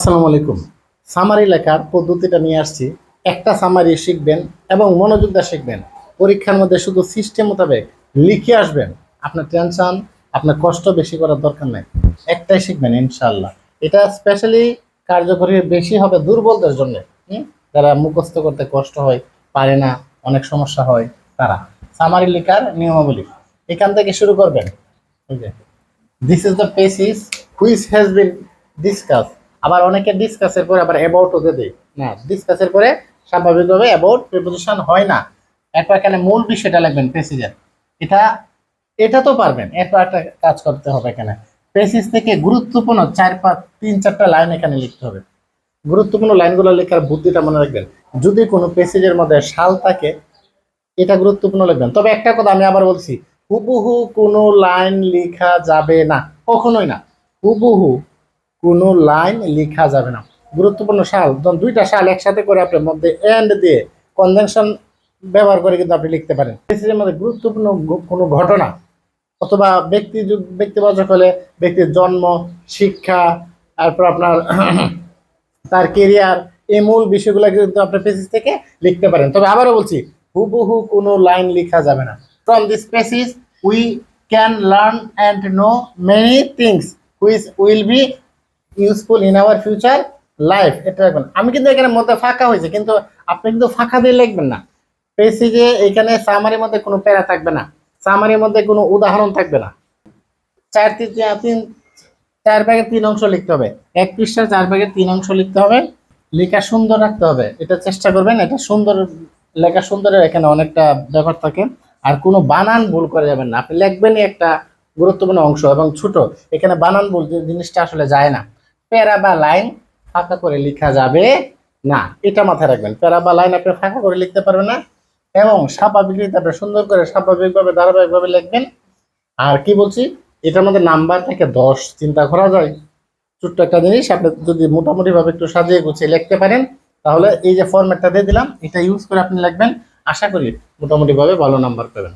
আসসালামু আলাইকুম। সামারি লেখার পদ্ধতিটা নিয়ে আসছি। একটা সামারি শিখবেন এবং মনোযোগ দিয়ে শিখবেন। পরীক্ষার মধ্যে শুধু সিস্টেম মোতাবেক লিখে আসবেন। আপনার টেনশন, আপনার কষ্ট বেশি করার দরকার নাই। একটাই শিখবেন ইনশাআল্লাহ। এটা স্পেশালি কার্যকরী বেশি হবে দুর্বলদের জন্য। যারা মুখস্থ করতে কষ্ট হয়, পারে না, অনেক সমস্যা হয় তারা। সামারি লেখার নিয়মাবলী এখান থেকে শুরু করবেন। এই যে this is the পেসিস which has been discuss. আবার অনেকে ডিসকাসের পরে আবার অ্যাবাউটও দিয়ে দেয়। না, ডিসকাসের পরে স্বাভাবিকভাবে অ্যাবাউট প্রিপোজিশন হয় না। এরপর এখানে মূল বিষয়টা লিখবেন পেসিজের। এটা এটা তো পারবেন, এরপর একটা কাজ করতে হবে। এখানে পেসিজ থেকে গুরুত্বপূর্ণ 4-5-3-4টা লাইন এখানে লিখতে হবে। গুরুত্বপূর্ণ লাইনগুলো লেখার বুদ্ধিটা মনে রাখবেন। যদি কোনো পেসেজের মধ্যে সাল থাকে, এটা গুরুত্বপূর্ণ লিখবেন। তবে একটা কথা আমি আবার বলছি, হুবহু কোনো লাইন লেখা যাবে না, কখনোই না। হুবহু কোনো লাইন লেখা যাবে না। গুরুত্বপূর্ণ সাল, যখন দুইটা সাল একসাথে করে আপনার মধ্যে এন্ড দিয়ে কনজাংশন ব্যবহার করে কিন্তু আপনি লিখতে পারেন। মেসেজের মধ্যে গুরুত্বপূর্ণ কোনো ঘটনা অথবা ব্যক্তিবাচক হলে ব্যক্তির জন্ম, শিক্ষা, তারপর আপনার তার কেরিয়ার, এই মূল বিষয়গুলো কিন্তু আপনার পেসিস থেকে লিখতে পারেন। তবে আবারও বলছি, হুবহু কোনো লাইন লেখা যাবে না। From this pieces we can learn and know many things which will be useful in our future life. এটা রাখবেন। আমি কিন্তু এখানে মধ্যে ফাঁকা হয়েছে, কিন্তু আপনি কিন্তু ফাঁকা দিয়ে লিখবেন না। পেসিজে এখানে সামারির মধ্যে কোনো প্যারা থাকবে না, সামারির মধ্যে কোনো উদাহরণ থাকবে না। চার তিন তিন 4 ভাগের 3 অংশ লিখতে হবে। এক পৃষ্ঠার 4 ভাগের 3 অংশ লিখতে হবে। লেখা সুন্দর রাখতে হবে, এটা চেষ্টা করবেন। এটা সুন্দর লেখা, সুন্দরের এখানে অনেকটা ব্যাপার থাকে। আর কোনো বানান ভুল করে যাবেন না। আপনি লিখবেনই একটা গুরুত্বপূর্ণ অংশ এবং ছোট, এখানে বানান ভুল যে জিনিসটা আসলে যায় না। প্যারা বা লাইন ফাঁকা করে লেখা যাবে না, এটা মাথায় রাখবেন। প্যারা বা লাইন আপনি ফাঁকা করে লিখতে পারবেন না, এবং স্বাভাবিক আপনি সুন্দর করে স্বাভাবিকভাবে ধারাবাহিকভাবে লিখবেন। আর কি বলছি, এটার মধ্যে নাম্বার থেকে 10 চিন্তা করা যায়। ছোট্ট একটা জিনিস আপনি যদি মোটামুটি ভাবে একটু সাজিয়ে গুছিয়ে লিখতে পারেন, তাহলে এই যে ফরম্যাটটা দিয়ে দিলাম, এটা ইউজ করে আপনি লিখবেন। আশা করি মোটামুটি ভাবে ভালো নাম্বার পাবেন।